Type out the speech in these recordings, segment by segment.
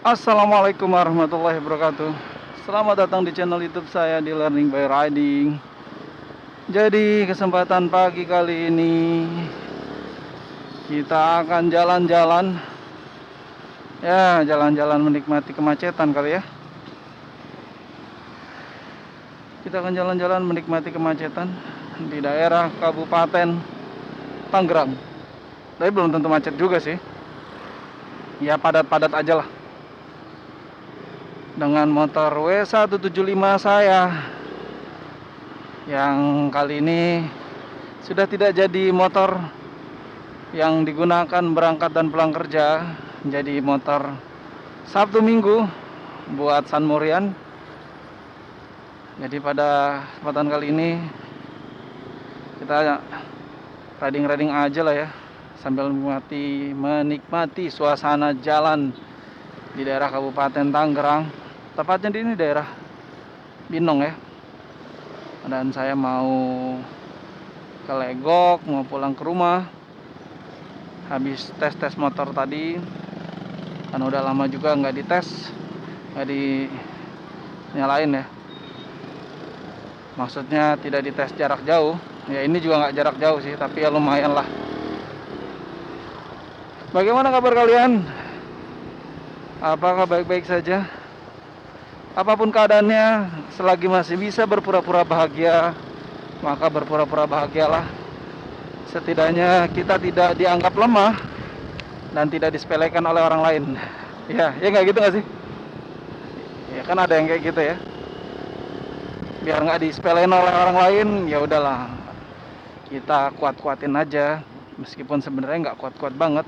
Assalamualaikum warahmatullahi wabarakatuh. Selamat datang di channel YouTube saya di Learning by Riding. Jadi kesempatan pagi kali ini kita akan jalan-jalan. Ya, jalan-jalan menikmati kemacetan kali ya. Kita akan jalan-jalan menikmati kemacetan di daerah Kabupaten Tangerang. Tapi belum tentu macet juga sih. Ya padat-padat aja lah. Dengan motor W175 saya yang kali ini sudah tidak jadi motor yang digunakan berangkat dan pulang kerja, jadi motor Sabtu Minggu buat San Morian. Jadi pada kesempatan kali ini kita riding-riding aja lah ya, sambil menikmati suasana jalan di daerah Kabupaten Tangerang. Tepatnya di ini daerah Binong ya. Dan saya mau ke Legok, mau pulang ke rumah. Habis tes motor tadi, kan udah lama juga nggak dites, nggak dinyalain ya. Maksudnya tidak dites jarak jauh. Ya ini juga nggak jarak jauh sih, tapi ya lumayan lah. Bagaimana kabar kalian? Apakah baik-baik saja? Apapun keadaannya, selagi masih bisa berpura-pura bahagia, maka berpura-pura bahagialah. Setidaknya kita tidak dianggap lemah dan tidak disepelekan oleh orang lain. Ya nggak gitu nggak sih? Ya kan ada yang kayak gitu ya. Biar nggak disepelekan oleh orang lain, ya udahlah. Kita kuat-kuatin aja, meskipun sebenarnya nggak kuat-kuat banget.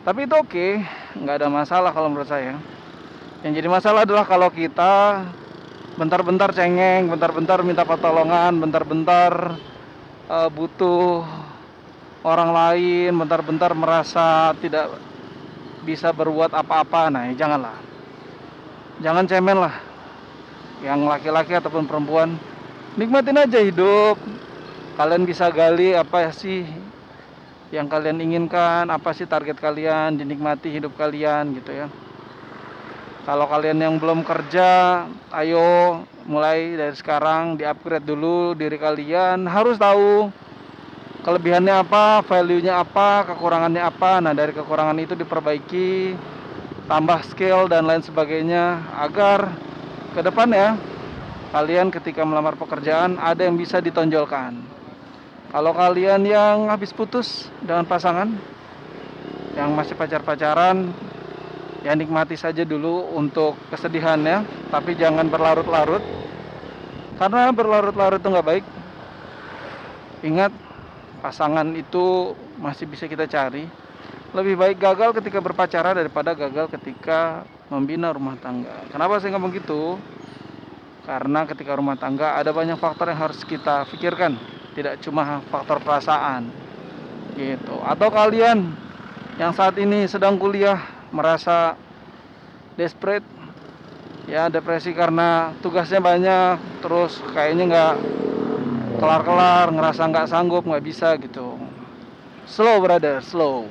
Tapi itu oke, nggak ada masalah kalau menurut saya. Yang jadi masalah adalah kalau kita bentar-bentar cengeng, bentar-bentar minta pertolongan, bentar-bentar butuh orang lain, bentar-bentar merasa tidak bisa berbuat apa-apa. Nah, janganlah. Jangan cemen lah. Yang laki-laki ataupun perempuan, nikmatin aja hidup. Kalian bisa gali apa sih yang kalian inginkan, apa sih target kalian, dinikmati hidup kalian gitu ya. Kalau kalian yang belum kerja, ayo mulai dari sekarang di-upgrade dulu diri kalian. Harus tahu kelebihannya apa, value-nya apa, kekurangannya apa. Nah, dari kekurangan itu diperbaiki, tambah skill dan lain sebagainya, agar ke depannya kalian ketika melamar pekerjaan ada yang bisa ditonjolkan. Kalau kalian yang habis putus dengan pasangan, yang masih pacar-pacaran, ya nikmati saja dulu untuk kesedihannya, tapi jangan berlarut-larut, karena berlarut-larut itu nggak baik. Ingat, pasangan itu masih bisa kita cari. Lebih baik gagal ketika berpacaran daripada gagal ketika membina rumah tangga. Kenapa saya ngomong gitu? Karena ketika rumah tangga ada banyak faktor yang harus kita pikirkan, tidak cuma faktor perasaan gitu. Atau kalian yang saat ini sedang kuliah merasa desperate, ya depresi karena tugasnya banyak, terus kayaknya nggak kelar-kelar, ngerasa nggak sanggup, nggak bisa gitu. Slow brother, slow.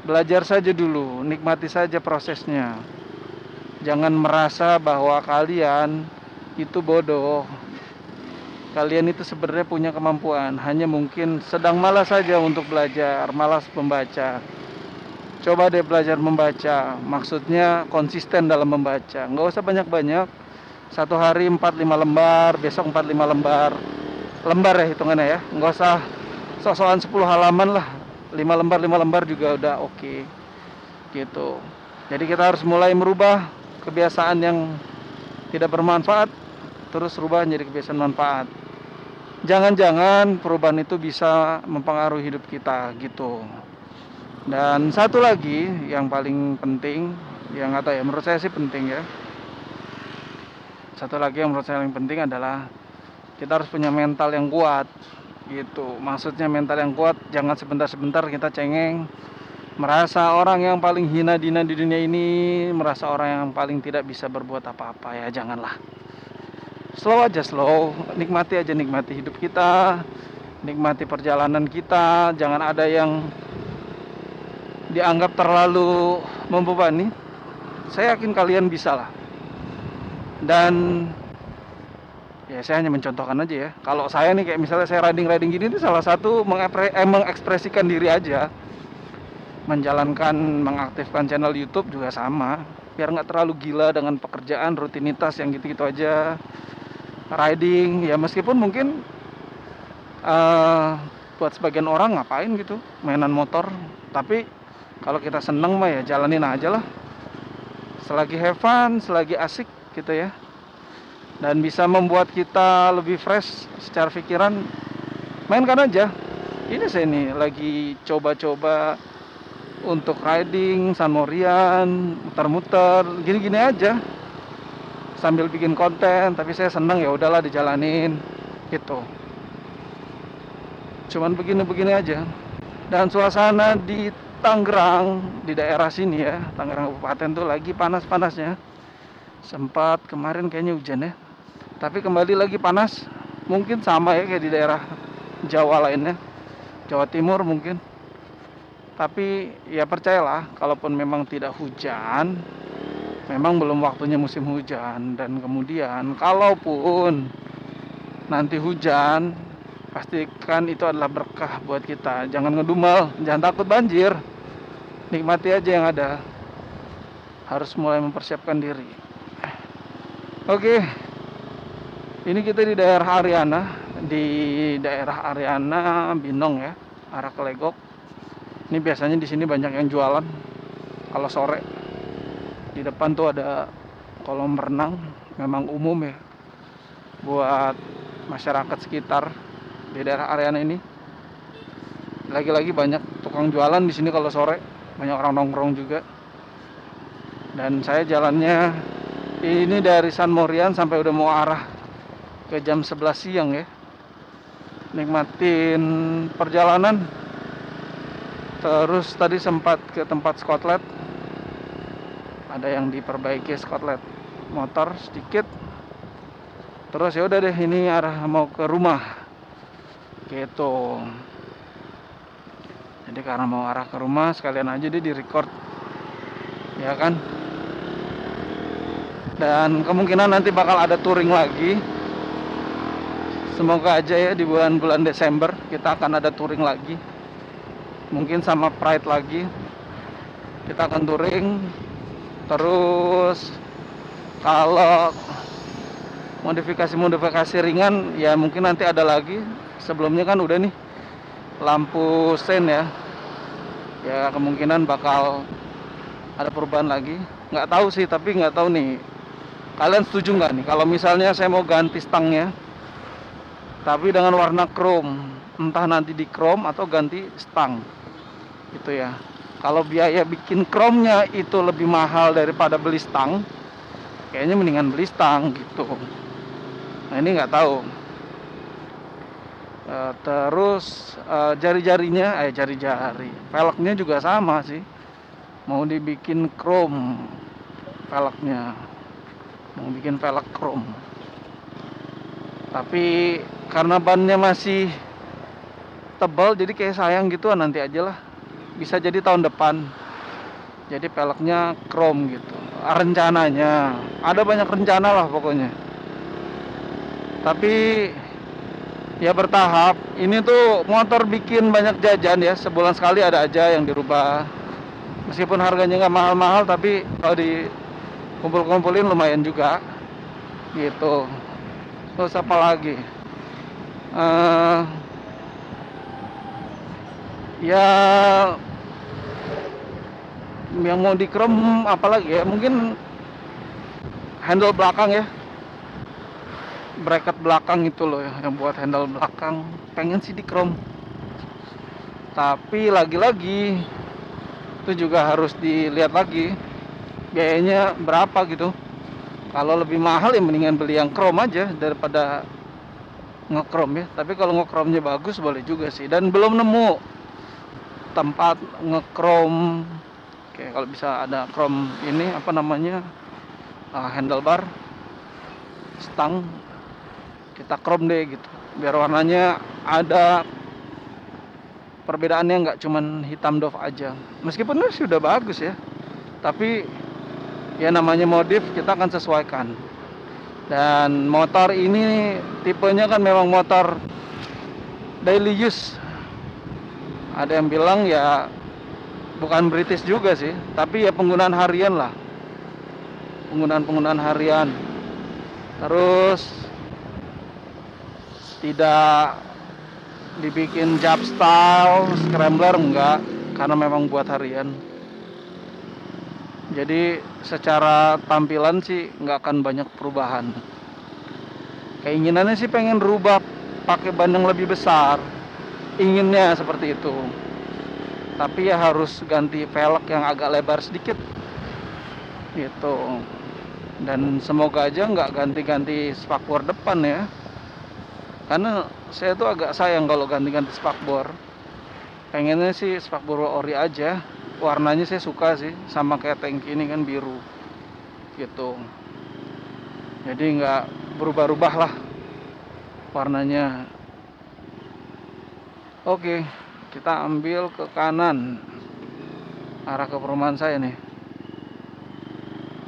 Belajar saja dulu, nikmati saja prosesnya. Jangan merasa bahwa kalian itu bodoh. Kalian itu sebenarnya punya kemampuan, hanya mungkin sedang malas saja untuk belajar, malas membaca. Coba deh belajar membaca, maksudnya konsisten dalam membaca. Nggak usah banyak-banyak, satu hari 4-5 lembar, besok 4-5 lembar. Lembar ya hitungannya ya, nggak usah sok-sokan 10 halaman lah. 5 lembar juga udah oke. Gitu. Jadi kita harus mulai merubah kebiasaan yang tidak bermanfaat, terus rubah menjadi kebiasaan manfaat. Jangan-jangan perubahan itu bisa mempengaruhi hidup kita gitu. Dan satu lagi yang paling penting, yang nggak tahu ya, menurut saya sih penting ya. Satu lagi yang menurut saya yang penting adalah kita harus punya mental yang kuat gitu. Maksudnya mental yang kuat, jangan sebentar-sebentar kita cengeng, merasa orang yang paling hina di dunia ini, merasa orang yang paling tidak bisa berbuat apa-apa. Ya janganlah. Slow aja, slow. Nikmati aja, nikmati hidup kita, nikmati perjalanan kita. Jangan ada yang dianggap terlalu membebani. saya yakin kalian bisa lah. Dan ya saya hanya mencontohkan aja ya. Kalau saya nih kayak misalnya saya riding gini ini salah satu mengekspresikan diri aja. Menjalankan, mengaktifkan channel YouTube juga sama. Biar nggak terlalu gila dengan pekerjaan, rutinitas yang gitu-gitu aja. Riding, ya meskipun mungkin buat sebagian orang ngapain gitu, mainan motor. Tapi kalau kita seneng mah ya jalanin aja lah. Selagi have fun, selagi asik gitu ya. Dan bisa membuat kita lebih fresh secara pikiran, mainkan aja. Ini saya nih lagi coba-coba untuk riding, San Morian, muter-muter, gini-gini aja sambil bikin konten. Tapi saya seneng, ya udahlah dijalanin gitu. Cuman begini-begini aja. Dan suasana di Tangerang, di daerah sini ya, Tangerang Kabupaten tuh lagi panas-panasnya. Sempat kemarin kayaknya hujan ya, tapi kembali lagi panas. Mungkin sama ya kayak di daerah Jawa lainnya, Jawa Timur mungkin. Tapi ya percayalah, kalaupun memang tidak hujan, memang belum waktunya musim hujan. Dan kemudian kalaupun nanti hujan, pastikan itu adalah berkah buat kita. Jangan ngedumel, jangan takut banjir. Nikmati aja yang ada. Harus mulai mempersiapkan diri. Oke, ini kita di daerah Ariana, Binong ya, arah Kelegok. Ini biasanya di sini banyak yang jualan kalau sore. Di depan tuh ada kolam renang, memang umum ya, buat masyarakat sekitar di daerah Ariana ini. Lagi-lagi banyak tukang jualan di sini kalau sore, banyak orang nongkrong juga. Dan saya jalannya ini dari San Morian sampai udah mau arah ke jam 11 siang ya. Nikmatin perjalanan. Terus tadi sempat ke tempat skotlet. Ada yang diperbaiki skotlet motor sedikit. Terus ya udah deh, ini arah mau ke rumah. Gitu. Jadi karena mau arah ke rumah, sekalian aja deh di-record. Ya kan? Dan kemungkinan nanti bakal ada touring lagi. Semoga aja ya di bulan-bulan Desember kita akan ada touring lagi. Mungkin sama Pride lagi. Kita akan touring. Terus kalau modifikasi ringan ya mungkin nanti ada lagi. Sebelumnya kan udah nih lampu sen ya. Ya kemungkinan bakal ada perubahan lagi. Nggak tahu sih, tapi nggak tahu nih. Kalian setuju nggak nih kalau misalnya saya mau ganti stangnya tapi dengan warna chrome, entah nanti di chrome atau ganti stang gitu ya. Kalau biaya bikin chrome-nya itu lebih mahal daripada beli stang, kayaknya mendingan beli stang gitu. Nah ini nggak tahu. Terus jari-jarinya, velgnya juga sama sih, mau dibikin chrome velgnya, mau bikin velg chrome. Tapi karena bannya masih tebal, jadi kayak sayang gitu, nanti aja lah. Bisa jadi tahun depan. Jadi velgnya chrome gitu. Rencananya ada banyak rencana lah pokoknya. Tapi ya bertahap. Ini tuh motor bikin banyak jajan ya. Sebulan sekali ada aja yang dirubah. Meskipun harganya nggak mahal-mahal, tapi kalau dikumpul-kumpulin lumayan juga gitu. Terus apa lagi? Ya yang mau di chrome apalagi ya, mungkin handle belakang ya, bracket belakang itu loh ya, yang buat handle belakang pengen sih di chrome. Tapi lagi-lagi itu juga harus dilihat lagi biayanya berapa gitu. Kalau lebih mahal ya mendingan beli yang chrome aja daripada nge-chrome ya. Tapi kalau nge-chrome-nya bagus boleh juga sih. Dan belum nemu tempat nge-chrome. Oke, kalau bisa ada chrome ini apa namanya, handlebar, stang, kita chrome deh gitu. Biar warnanya ada perbedaannya, nggak cuman hitam doff aja. Meskipun ini sudah bagus ya, tapi Ya namanya modif, kita akan sesuaikan. Dan motor ini tipenya kan memang motor daily use. Ada yang bilang ya bukan British juga sih, tapi ya penggunaan harian lah. Penggunaan harian. Terus tidak dibikin jab style, scrambler enggak, karena memang buat harian. Jadi secara tampilan sih nggak akan banyak perubahan. Keinginannya sih pengen rubah pakai ban yang lebih besar, inginnya seperti itu. Tapi ya harus ganti velg yang agak lebar sedikit, gitu. Dan semoga aja nggak ganti-ganti spakbor depan ya, karena saya tuh agak sayang kalau ganti-ganti spakbor. Pengennya sih spakbor ori aja. Warnanya saya suka sih, sama kayak tangki ini kan biru, gitu. Jadi nggak berubah-ubah lah warnanya. Oke, kita ambil ke kanan, arah ke perumahan saya nih.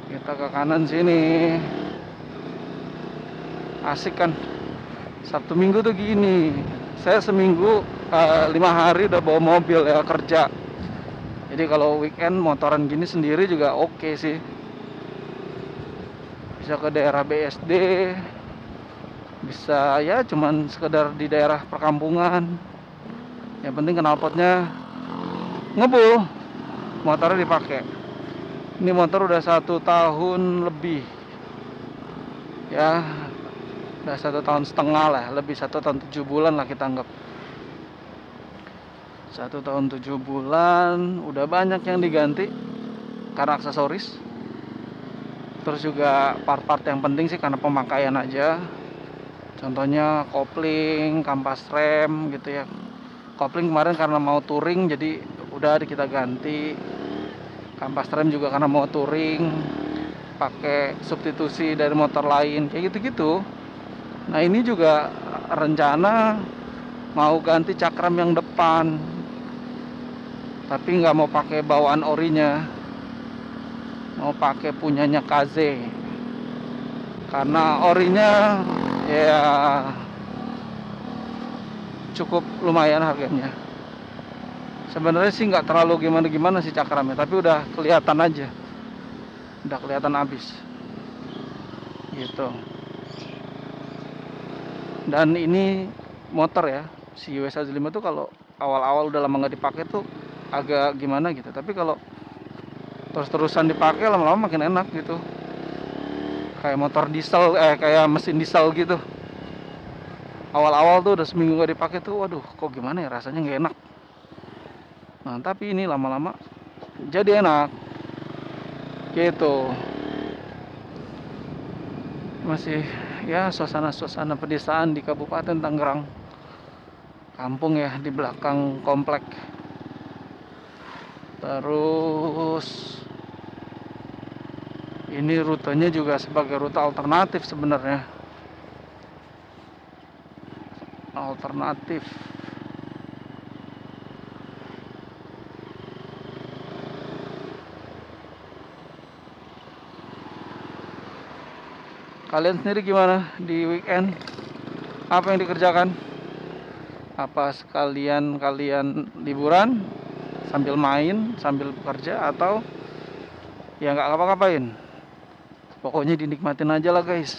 Kita ke kanan sini. Asik kan? Sabtu Minggu tuh gini. Saya seminggu 5 hari udah bawa mobil ya kerja. Jadi kalau weekend motoran gini sendiri juga oke sih. Bisa ke daerah BSD, bisa ya cuman sekedar di daerah perkampungan. Yang penting knalpotnya ngebul, motornya dipakai. Ini motor udah 1 tahun lebih, ya udah 1,5 tahun lah, lebih 1 tahun 7 bulan lah kita anggap. 1 tahun 7 bulan, udah banyak yang diganti karena aksesoris. Terus juga part-part yang penting sih karena pemakaian aja. Contohnya kopling, kampas rem gitu ya. Kopling kemarin karena mau touring jadi udah kita ganti. Kampas rem juga karena mau touring, pakai substitusi dari motor lain kayak gitu-gitu. Nah ini juga rencana mau ganti cakram yang depan, tapi nggak mau pakai bawaan orinya, mau pakai punyanya KZ, karena orinya ya cukup lumayan harganya. Sebenarnya sih nggak terlalu gimana-gimana sih cakramnya, tapi udah kelihatan aja, udah kelihatan habis gitu. Dan ini motor ya, si WS-5 tuh kalau awal-awal udah lama nggak dipakai tuh agak gimana gitu, tapi kalau terus-terusan dipakai lama-lama makin enak gitu. Kayak motor diesel, kayak mesin diesel gitu. Awal-awal tuh udah seminggu nggak dipakai tuh, waduh kok gimana ya, rasanya nggak enak. Nah tapi ini lama-lama jadi enak gitu. Masih ya suasana-suasana pedesaan di Kabupaten Tangerang, kampung ya di belakang komplek. Terus ini rutenya juga sebagai rute alternatif sebenarnya. Alternatif. Kalian sendiri gimana di weekend? Apa yang dikerjakan? Apa sekalian kalian liburan sambil main, sambil bekerja, atau ya nggak ngapa-ngapain? Pokoknya dinikmatin aja lah guys.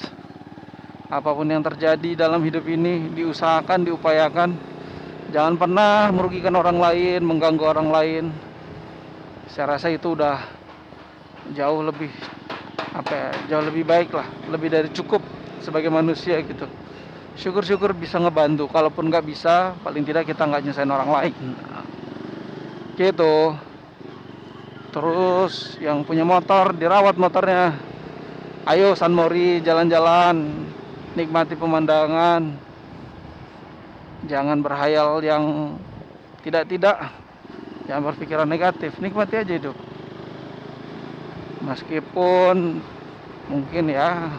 Apapun yang terjadi dalam hidup ini diusahakan, diupayakan. Jangan pernah merugikan orang lain, mengganggu orang lain. Saya rasa itu udah jauh lebih jauh lebih baik lah, lebih dari cukup sebagai manusia gitu. Syukur-syukur bisa ngebantu, kalaupun nggak bisa paling tidak kita nggak nyusahin orang lain gitu. Terus yang punya motor dirawat motornya. Ayo San Mori jalan-jalan, nikmati pemandangan, jangan berhayal yang tidak-tidak, jangan berpikiran negatif, nikmati aja hidup. Meskipun mungkin ya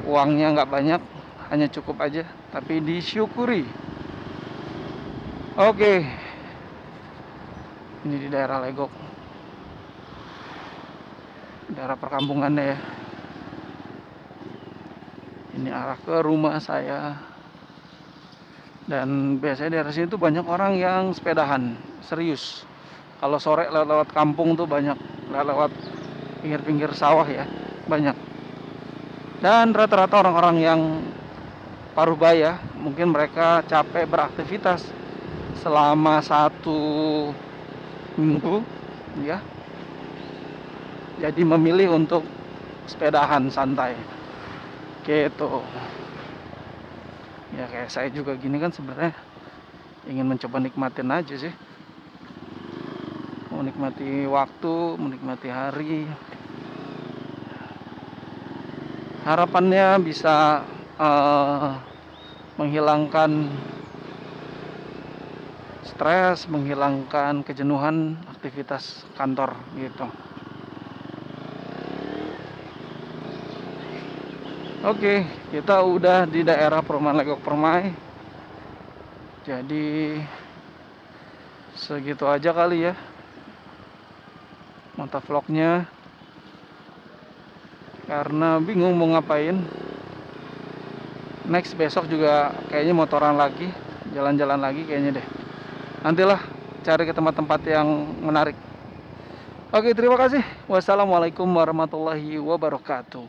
uangnya nggak banyak, hanya cukup aja, tapi disyukuri. Oke, ini di daerah Legok. daerah perkampungannya ya. Ini arah ke rumah saya. Dan biasanya daerah sini tuh banyak orang yang sepedahan, serius. Kalau sore lewat kampung tuh banyak, lewat pinggir-pinggir sawah ya, banyak. Dan rata-rata orang-orang yang paruh baya, mungkin mereka capek beraktivitas selama 1 minggu, ya. Jadi memilih untuk sepedahan santai, gitu. Ya kayak saya juga gini kan sebenarnya ingin mencoba nikmatin aja sih, menikmati waktu, menikmati hari. Harapannya bisa menghilangkan stres, menghilangkan kejenuhan aktivitas kantor gitu. Oke, kita udah di daerah Perumahan Legok Permai. Jadi segitu aja kali ya mantap vlognya, karena bingung mau ngapain. Next besok juga kayaknya motoran lagi, jalan-jalan lagi kayaknya deh. Nantilah cari ke tempat-tempat yang menarik. Oke, terima kasih. Wassalamualaikum warahmatullahi wabarakatuh.